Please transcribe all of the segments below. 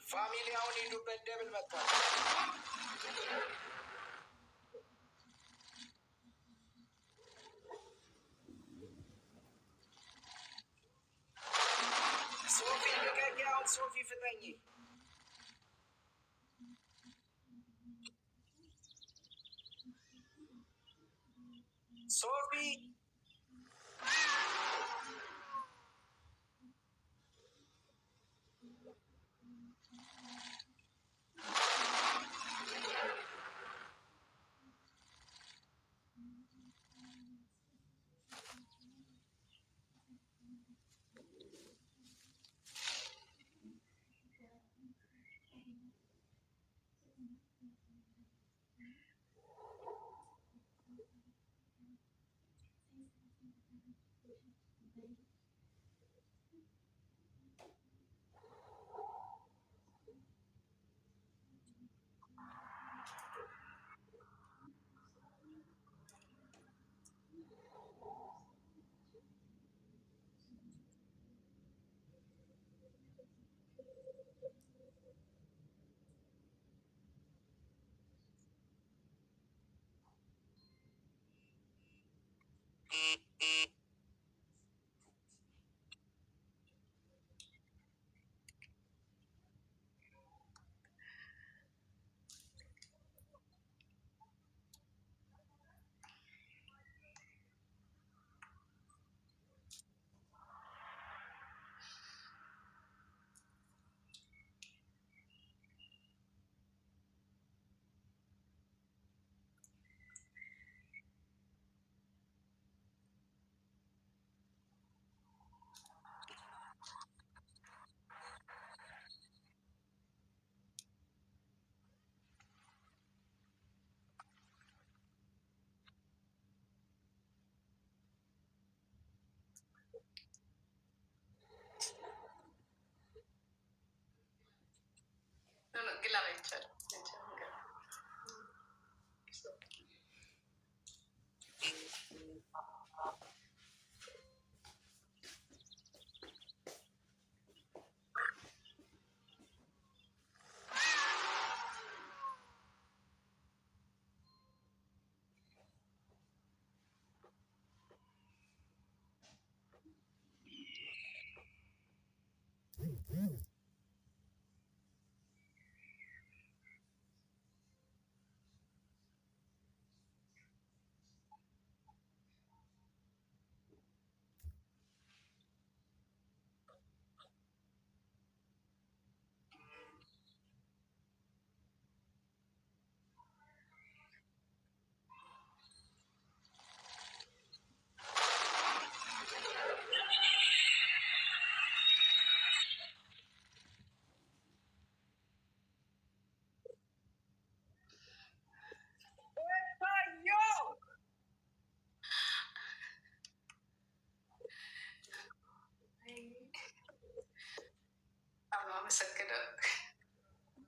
ፋሚሊያውን ሄዱበት ደብል መጥቷል። ሶፊ ልቀቂያውን፣ ሶፊ ፍጠኝ። ሶፊ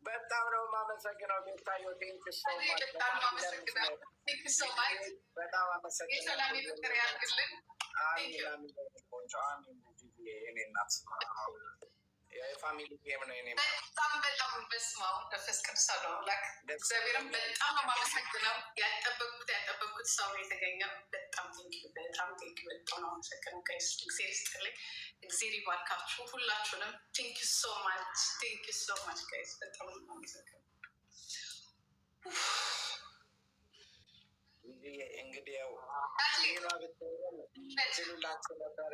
በጣም ነው የማመሰግነው ቤታዮ። በጣም አመሰግናለሁ። በጣም አመሰግናለሁ። የፋሚሊ ጌም ነው። በጣም በጣም በስማው መንፈስ ቅዱስ አምላክ እግዚአብሔርም በጣም ነው የማመሰግነው። ያልጠበቅኩት ሰው ነው የተገኘው። በጣም በጣም በጣም ነው የማመሰግነው። ጋይስ እግዚአብሔር ይስጥልኝ፣ እግዚአብሔር ይባርካችሁ ሁላችሁንም። ቴንክ ዩ ሶ ማች ጋይስ፣ በጣም ነው የማመሰግነው። እንግዲህ ያው ሌላችሁ ነበር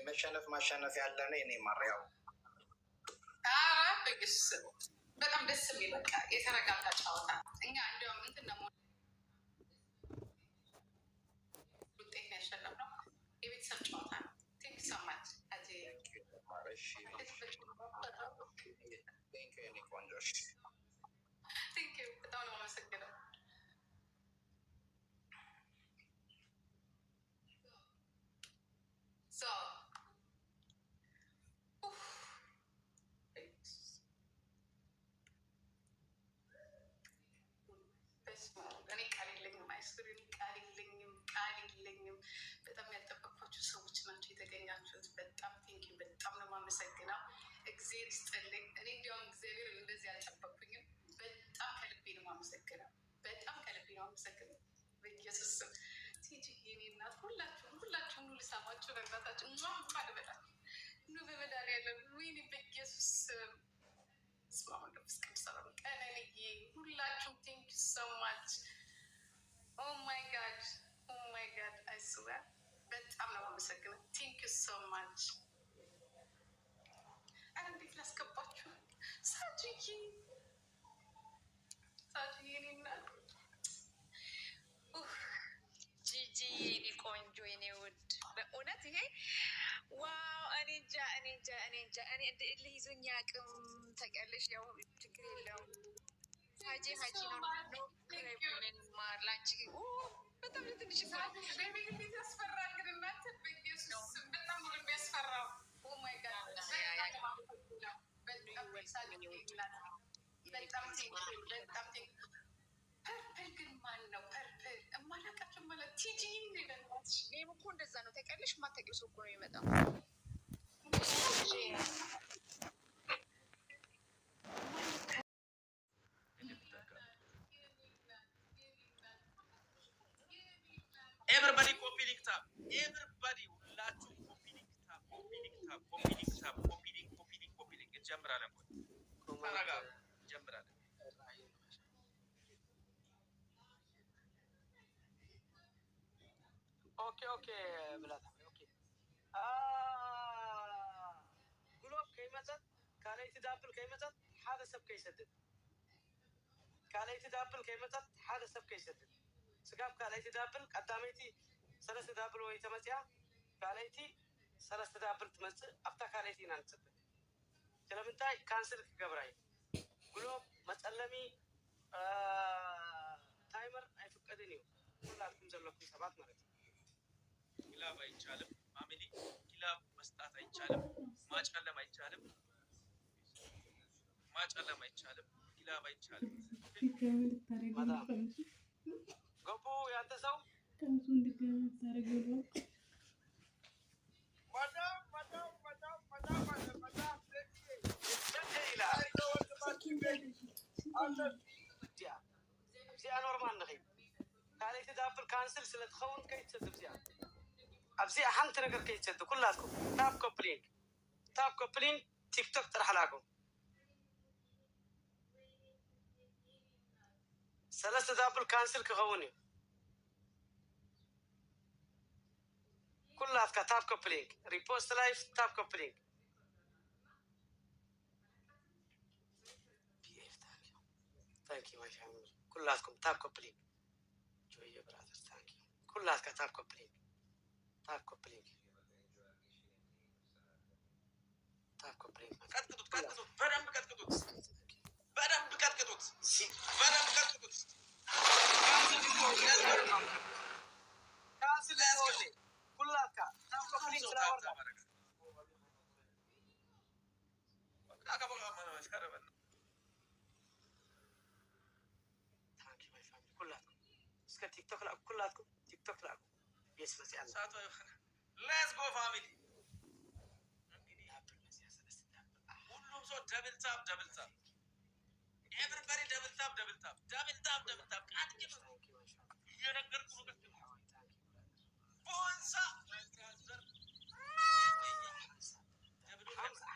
መሸነፍ ማሸነፍ ያለ ነው። እኔ ማርያው በጣም ደስ የሚል በቃ የተረጋጋ ጨዋታ። እኛ እንዲያውም እንትን ነው ውጤት ያሸነፍነው የቤተሰብ ጨዋታ ነው። ቴንክ ሶ ማች በጣም ነው አመሰግነው። በጣም ያልጠበቅኳቸው ሰዎች ናቸው የተገኛችሁት። በጣም ቴንኪው፣ በጣም ነው የማመሰግነው። እግዚአብሔር ይስጥልኝ። እኔ እንዲያውም እግዚአብሔር እንደዚህ አልጠበቅኩኝም። በጣም ከልቤ ነው የማመሰግነው። በጣም ከልቤ ነው የማመሰግነው። በኢየሱስ ስም ቲጂ የኔ እናት ሁላችሁም ኑ ልሳማችሁ በእናታችሁ ልበላ ኑ በመድኃኒዓለም ወይኔ በኢየሱስ ስም ስማ መንፈስ ቅዱስ ቀነንዬ ሁላችሁም ቴንክ ዩ ሶ ማች ኦ ማይ ጋድ አይስዌር በጣም ነው የማመሰግነው። ቴንክ ዩ ሶ ማች። ኧረ እንዴት ላስገባችሁ ሳጅዬ የኔ እናት ጂጂ የኔ ቆንጆ የኔ ውድ በእውነት ይሄ ዋው! እኔ እንጃ እኔ እንደ እልህ ይዞኝ አቅም ታውቂያለሽ። ያው ችግር የለውም ሀጂ ነው ማር ላንቺ በጣም ትንሽ ያስፈራ ግን እናንተ በኢየሱስ በጣም ነው የሚያስፈራው። ኦማይ ጋድ በጣም ፐርፕል ግን ማን ነው ፐርፕል? እማላውቃቸው ማለት ቲጂ ይበልማች ይህም እኮ እንደዛ ነው ታውቂያለሽ። የማታውቂው ሰው እኮ ነው የሚመጣው። ኤቨሪባዲ ኮፒ ሊንክ ታብ ኤቨሪባዲ ሁላችሁ ኮፒ ሊንክ እንጀምራለን። ተረጋ እንጀምራለን። ኦኬ ብላታ ግሎብ ከይመፀት ካልአይቲ ዳብል ከይመፀት ሓደ ሰብ ከይሰድድ ስጋብ ካልአይቲ ዳብል ቀዳመይቲ ሰለስተ ዳብል ወይ ተመፅያ ካልአይቲ ሰለስተ ዳብል ትመፅእ ኣብታ ካልአይቲ ኢና ንፅብቅ ስለምንታይ ካንስል ክገብራ እዩ ግሎብ መፀለሚ ታይመር ኣይፍቀድን እዩ ሁላትኩም ዘለኩም ሰባት ማለት እዩ። ኪላብ አይቻልም ፋሚሊ ኪላብ መስጣት አይቻልም። ማጨለም አይቻልም። ኪላብ አይቻልም። ገቡ ያንተ ሰው እዚኣ ኖርማል ንኸይ ካልአይቲ ዳብል ካንስል ስለትኸውን ከይትሰድብ እዚኣ ኣብዚኣ ሓንቲ ነገር ከይትሰድብ ኩላትኩም ታብ ኮፕሊንግ ቲክቶክ ጥራሕ ላኩም ሰለስተ ዳብል ካንስል ክኸውን እዩ ኩላትካ ታብ ኮፕሊንግ ሪፖስት ላይፍ ታብ ኮፕሊንግ ኩላትኩም ታብ ኮፕሊንግ ጆየ ብራዘር ታንኪ ኩላትካ ታብ ኮፕሊንግ ቀጥቅጡት፣ በደንብ ቀጥቅጡት። ቲክቶክ ላኩ ሌትስ ጎ ፋሚሊ። ሁሉም ሰው ደብል ታፕ ኤቨሪባዲ ደብል ታፕ ቃጥቂቱ እየነገርኩ ነው። ቦንሳ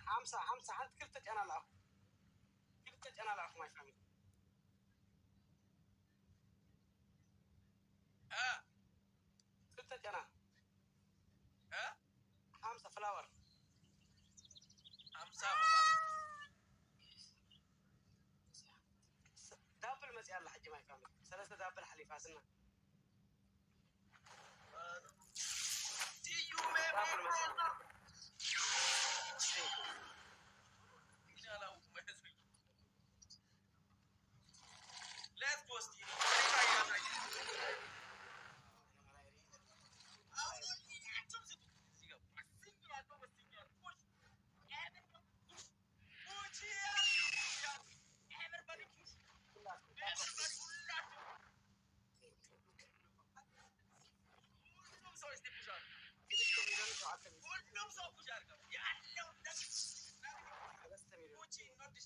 ሓምሳ ሓንቲ ክልተ ጨና ለኣኹ ማይ ፋሚሊ ክልተ ጨና 50 ፍላወር 50 ዳብል መፅያ ኣላ ሕጂ ማይ ፋሚሊ ሰለስተ ዳብል ሓሊፋስና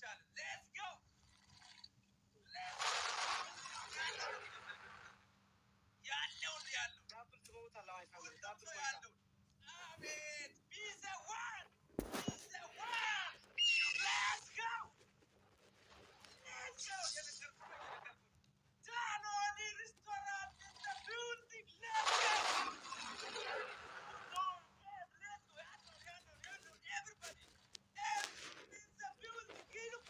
እንመቻለን። ሌትስ ጎ ያለው ዳብል ትሞታለህ። አይ ፋሚሊ ዳብል ያለው አሜን ቢዘዋን ሌትስ ጎ Danone restaurant in the building. Let's go. Everybody. In the building. Let's go.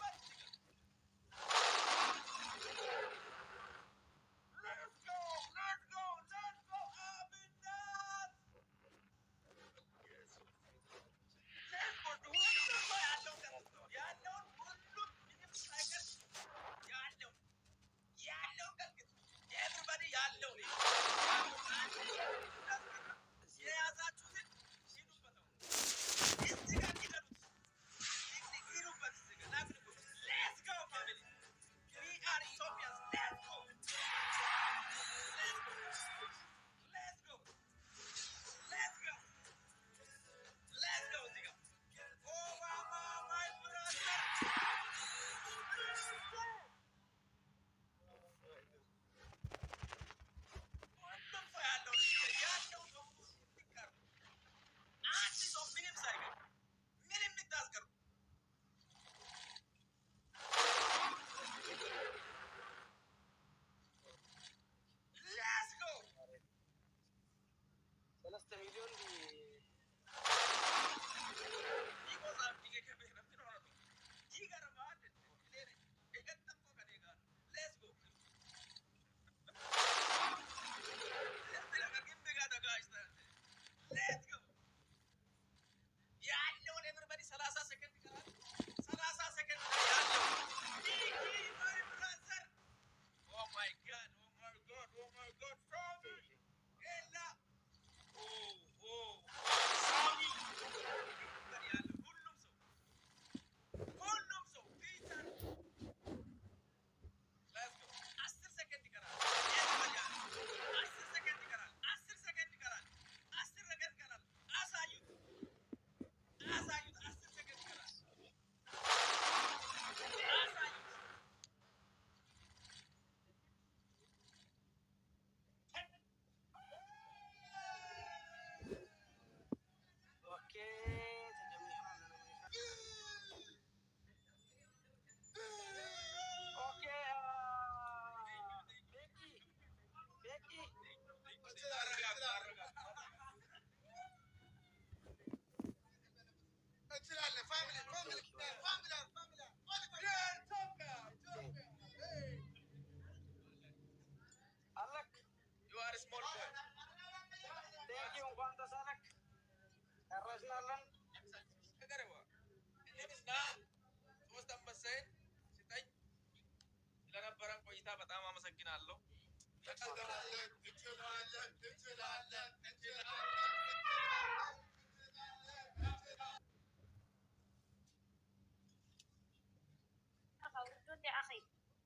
በጣም አመሰግናለሁ።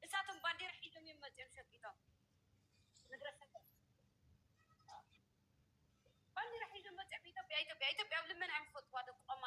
እሳቶም ባንዴራ ሒዞም እዮም መፅኦም ሸቂጦም ባንዴራ ሒዞም መፅኦም ኢትዮጵያ ኢትዮጵያ ኢትዮጵያ ብልመን ኣይምፈልጥዋ ደቆም